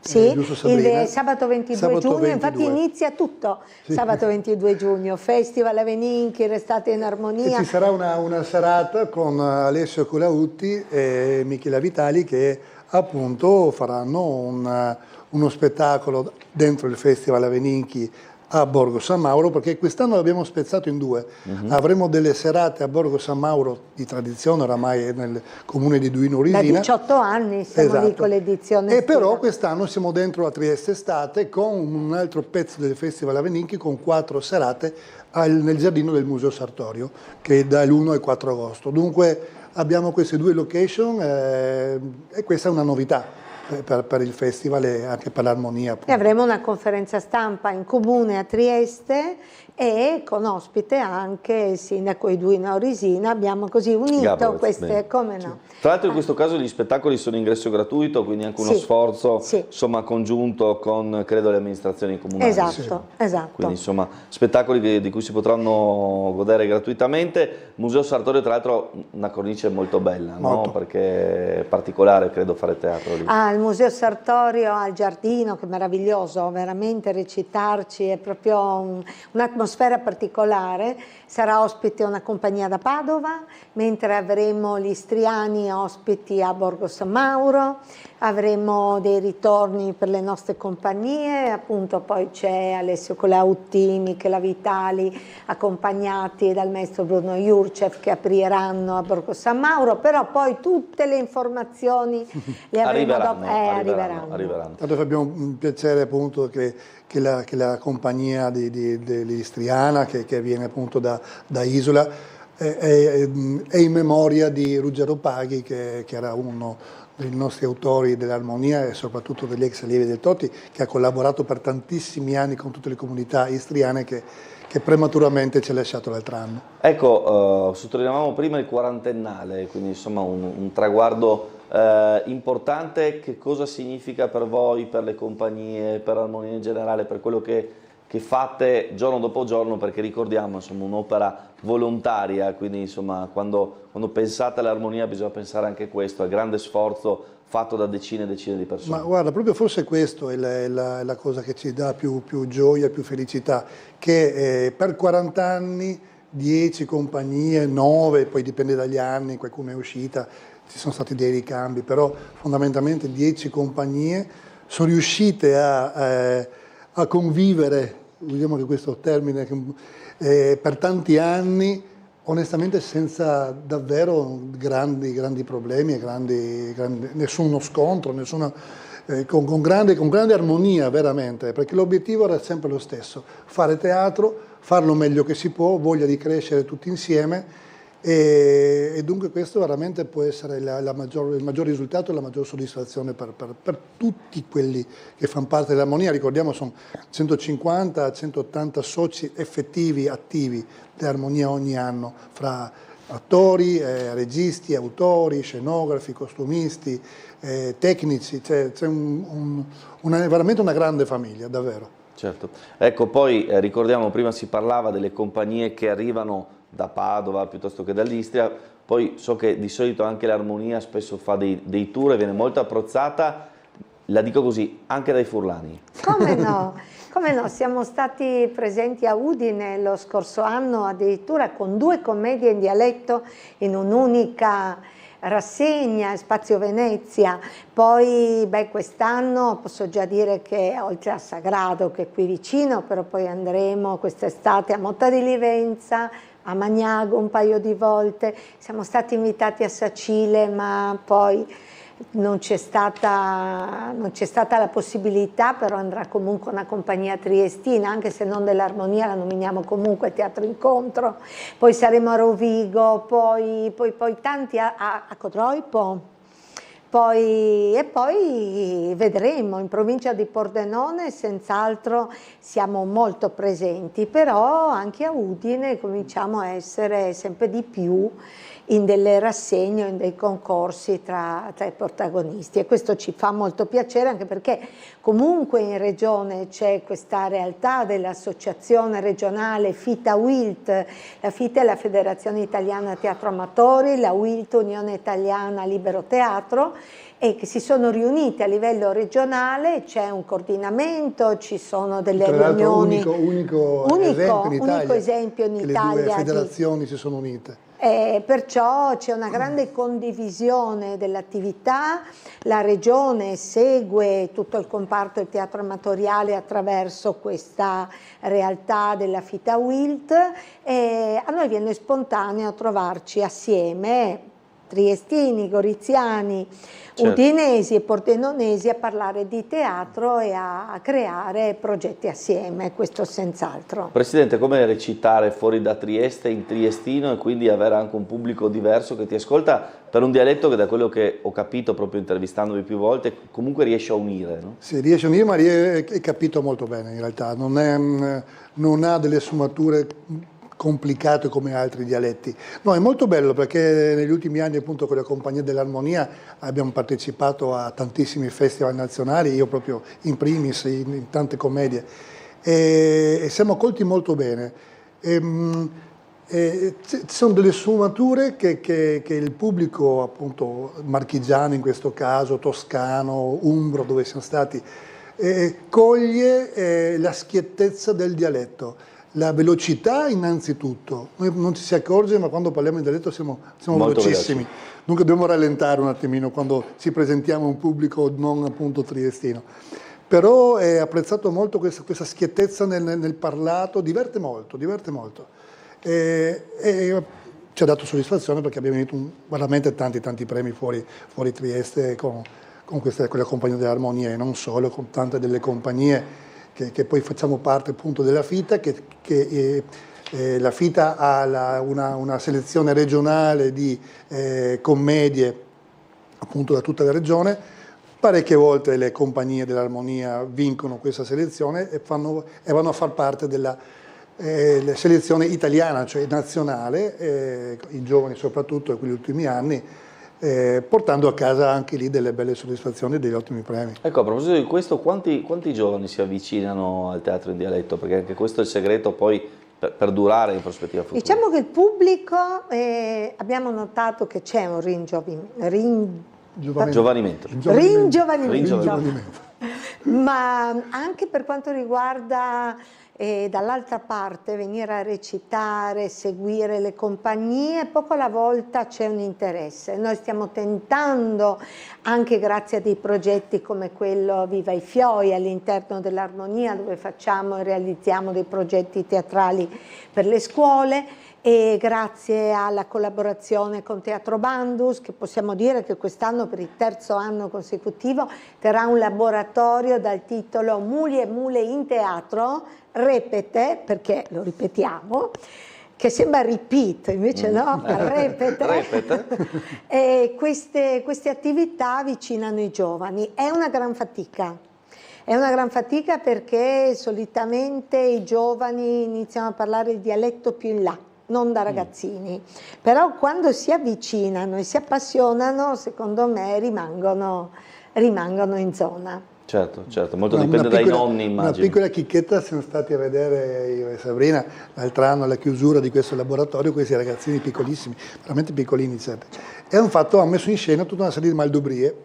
Sì, il sabato 22 giugno, 22. Infatti inizia tutto sì. Sabato 22 giugno, Festival Ave Ninchi, Restate in Armonia. E ci sarà una serata con Alessio Colautti e Michela Vitali che appunto faranno uno spettacolo dentro il Festival Ave Ninchi a Borgo San Mauro, perché quest'anno l'abbiamo spezzato in due. Avremo delle serate a Borgo San Mauro di tradizione, oramai nel comune di Duino Risina. Da 18 anni siamo lì con l'edizione. E però quest'anno siamo dentro a Trieste Estate con un altro pezzo del Festival Ave Ninchi con 4 serate nel giardino del Museo Sartorio, che è dall'1 al 4 agosto. Dunque abbiamo queste due location e questa è una novità per il festival e anche per l'armonia. E avremo una conferenza stampa in comune a Trieste e con ospite anche il sindaco di Duino Risina. Abbiamo così unito Gabrovez, queste, bene. come no. Tra l'altro in questo caso gli spettacoli sono ingresso gratuito, quindi anche uno sforzo insomma, congiunto con, credo, le amministrazioni comunali. Esatto, esatto. Quindi insomma spettacoli di cui si potranno godere gratuitamente. Museo Sartorio, tra l'altro, una cornice molto bella, no? Perché è particolare, credo, fare teatro lì. Al Museo Sartorio, al giardino, che meraviglioso, veramente recitarci, è proprio un'atmosfera particolare. Sarà ospite una compagnia da Padova, mentre avremo gli istriani ospiti a Borgo San Mauro, avremo dei ritorni per le nostre compagnie, appunto poi c'è Alessio Colautti, Michela Vitali, accompagnati dal maestro Bruno Jurcev, che apriranno a Borgo San Mauro, però poi tutte le informazioni le avremo dopo. Arriveranno. Allora abbiamo un piacere appunto che la compagnia dell'Istriana, che viene appunto da Isola, è in memoria di Ruggero Paghi, che era uno dei nostri autori dell'armonia e soprattutto degli ex allievi del Totti, che ha collaborato per tantissimi anni con tutte le comunità istriane che prematuramente ci ha lasciato l'altro anno. Ecco, sottolineavamo prima il quarantennale, quindi insomma un traguardo importante. Che cosa significa per voi, per le compagnie, per l'armonia in generale, per quello che fate giorno dopo giorno, perché ricordiamo, insomma, un'opera volontaria, quindi insomma quando pensate all'armonia bisogna pensare anche a questo, al grande sforzo fatto da decine e decine di persone. Ma guarda, proprio forse questo è la cosa che ci dà più gioia, più felicità, che per 40 anni 10 compagnie, 9, poi dipende dagli anni, qualcuno è uscita, ci sono stati dei ricambi, però fondamentalmente 10 compagnie sono riuscite a convivere, usiamo anche questo termine, per tanti anni, onestamente senza davvero grandi problemi e nessuno scontro, con grande armonia veramente, perché l'obiettivo era sempre lo stesso, fare teatro, farlo meglio che si può, voglia di crescere tutti insieme. E dunque questo veramente può essere il maggior risultato e la maggior soddisfazione per tutti quelli che fanno parte dell'armonia. Ricordiamo sono 150-180 soci effettivi, attivi dell'armonia ogni anno, fra attori, registi, autori, scenografi, costumisti, tecnici, c'è veramente una grande famiglia, davvero. Certo. Ecco, poi ricordiamo, prima si parlava delle compagnie che arrivano da Padova piuttosto che dall'Istria, poi so che di solito anche l'Armonia spesso fa dei tour e viene molto apprezzata, la dico così, anche dai furlani. Come no? Come no? Siamo stati presenti a Udine lo scorso anno addirittura con 2 commedie in dialetto in un'unica rassegna, Spazio Venezia. Poi quest'anno posso già dire che oltre a Sagrado, che è qui vicino, però poi andremo quest'estate a Motta di Livenza, a Magnago un paio di volte, siamo stati invitati a Sacile, ma poi non c'è stata la possibilità, però andrà comunque una compagnia triestina, anche se non dell'Armonia, la nominiamo comunque Teatro Incontro. Poi saremo a Rovigo, poi tanti a Codroipo. E poi vedremo, in provincia di Pordenone senz'altro siamo molto presenti, però anche a Udine cominciamo a essere sempre di più in delle rassegne o in dei concorsi tra i protagonisti, e questo ci fa molto piacere, anche perché comunque in regione c'è questa realtà dell'associazione regionale FITA-WILT. La FITA è la Federazione Italiana Teatro Amatori, la WILT Unione Italiana Libero Teatro, e che si sono riunite a livello regionale, c'è un coordinamento, ci sono delle riunioni. Unico esempio in Italia, le due federazioni si sono unite. Perciò c'è una grande condivisione dell'attività, la Regione segue tutto il comparto del teatro amatoriale attraverso questa realtà della FITA-WILT, e a noi viene spontaneo trovarci assieme, triestini, goriziani, certo, udinesi e pordenonesi, a parlare di teatro e a creare progetti assieme, questo senz'altro. Presidente, come recitare fuori da Trieste in triestino e quindi avere anche un pubblico diverso che ti ascolta per un dialetto che, da quello che ho capito proprio intervistandovi più volte, comunque riesce a unire, no? Sì, riesce a unire, ma è capito molto bene in realtà, non ha delle sfumature complicate come altri dialetti. No, è molto bello perché negli ultimi anni, appunto, con la Compagnia dell'Armonia abbiamo partecipato a tantissimi festival nazionali, io proprio in primis, in tante commedie, e siamo accolti molto bene. Ci sono delle sfumature che il pubblico, appunto, marchigiano in questo caso, toscano, umbro, dove siamo stati, coglie la schiettezza del dialetto. La velocità innanzitutto, noi non ci si accorge, ma quando parliamo in dialetto siamo velocissimi, dunque dobbiamo rallentare un attimino quando ci presentiamo a un pubblico non appunto triestino. Però è apprezzato molto questa schiettezza nel parlato, diverte molto. E ci ha dato soddisfazione perché abbiamo vinto veramente tanti premi fuori Trieste con la Compagnia dell'Armonia, e non solo, con tante delle compagnie che poi facciamo parte appunto della FITA, la FITA ha una selezione regionale di commedie appunto da tutta la regione. Parecchie volte le compagnie dell'Armonia vincono questa selezione e vanno a far parte della selezione italiana, cioè nazionale, i giovani soprattutto in quegli ultimi anni, portando a casa anche lì delle belle soddisfazioni e degli ottimi premi. Ecco, a proposito di questo, quanti giovani si avvicinano al teatro in dialetto? Perché anche questo è il segreto poi per durare in prospettiva futura. Diciamo che il pubblico, abbiamo notato che c'è un ringiovanimento, ma anche per quanto riguarda dall'altra parte venire a recitare, seguire le compagnie, poco alla volta c'è un interesse. Noi stiamo tentando, anche grazie a dei progetti come quello Viva i Fioi all'interno dell'Armonia, dove facciamo e realizziamo dei progetti teatrali per le scuole, e grazie alla collaborazione con Teatro Bandus, che possiamo dire che quest'anno per il 3° anno consecutivo terrà un laboratorio dal titolo Muli e Mule in Teatro, repete, perché lo ripetiamo, che sembra repeat, invece no, repete. E queste attività avvicinano i giovani. È una gran fatica perché solitamente i giovani iniziano a parlare il dialetto più in là. non da ragazzini, però quando si avvicinano e si appassionano, secondo me rimangono in zona. Certo, molto dipende dai nonni, immagino. Una piccola chicchetta, siamo stati a vedere io e Sabrina l'altro anno alla chiusura di questo laboratorio, questi ragazzini piccolissimi, veramente piccolini, e hanno messo in scena tutta una serie di maldobrie.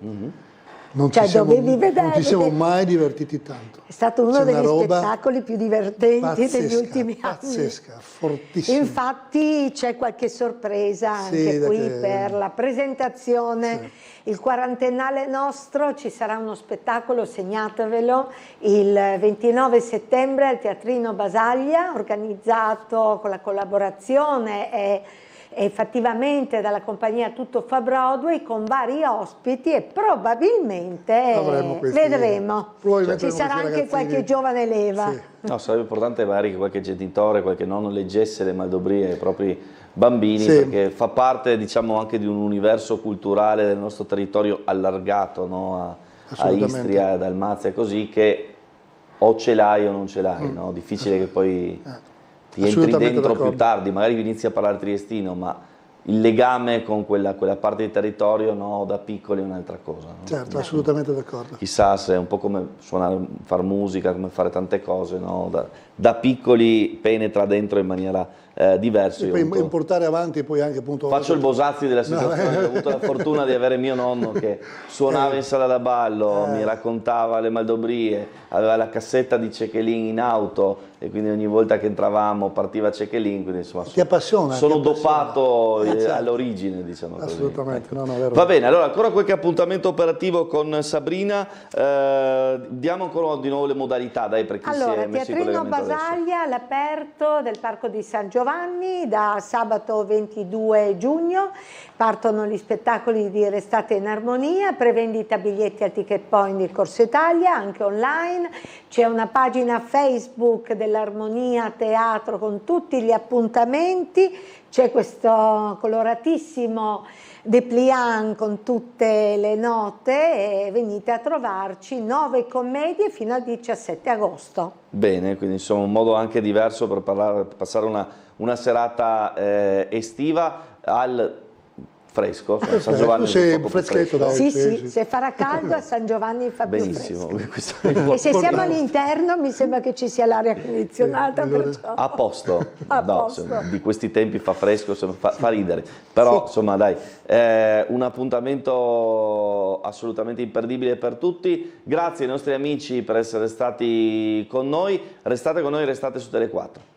Non ci siamo mai divertiti tanto. È stato uno degli spettacoli più divertenti degli ultimi anni. Pazzesca, fortissima. Infatti c'è qualche sorpresa anche qui per la presentazione. Sì. Il quarantennale nostro, ci sarà uno spettacolo, segnatevelo, il 29 settembre al Teatrino Basaglia, organizzato con la collaborazione e effettivamente dalla compagnia Tutto fa Broadway, con vari ospiti e probabilmente vedremo. Ci sarà anche qualche giovane leva. Sì. No, sarebbe importante magari che qualche genitore, qualche nonno leggesse le maldobrie ai propri bambini, perché fa parte, diciamo, anche di un universo culturale del nostro territorio allargato, no? a Istria, a Dalmazia e così, che o ce l'hai o non ce l'hai, no? Difficile che poi ti entri dentro più tardi, magari inizi a parlare triestino, ma il legame con quella parte di territorio, no, da piccoli è un'altra cosa. No? Certo, assolutamente d'accordo. Chissà se è un po' come suonare, far musica, come fare tante cose, no? Da piccoli penetra dentro in maniera diversa. E poi portare avanti poi anche appunto... Faccio il Bosazzi della situazione, ho avuto la fortuna di avere mio nonno che suonava in sala da ballo, mi raccontava le maldobrie, aveva la cassetta di Cechelin in auto e quindi ogni volta che entravamo partiva Cechelin, quindi insomma ti appassiona, sono dopato all'origine, diciamo così. Assolutamente, ecco. No, vero. Va bene, allora ancora qualche appuntamento operativo con Sabrina, diamo ancora di nuovo le modalità, dai, per chi si è messo in collegamento Basaglia all'aperto del Parco di San Giovanni da sabato 22 giugno, partono gli spettacoli di Restate in Armonia, prevendita biglietti al Ticket Point di Corso Italia, anche online, c'è una pagina Facebook dell'Armonia Teatro con tutti gli appuntamenti, c'è questo coloratissimo dépliant con tutte le note e venite a trovarci, 9 commedie fino al 17 agosto. Bene, quindi insomma un modo anche diverso per passare una serata estiva al fresco, San Giovanni è freschetto, dai. Sì, se farà caldo a San Giovanni fa benissimo, più fresco. E se siamo all'interno mi sembra che ci sia l'aria condizionata. A posto, insomma, di questi tempi fa fresco, insomma, fa ridere, però insomma dai, un appuntamento assolutamente imperdibile per tutti. Grazie ai nostri amici per essere stati con noi, restate con noi, restate su Tele4.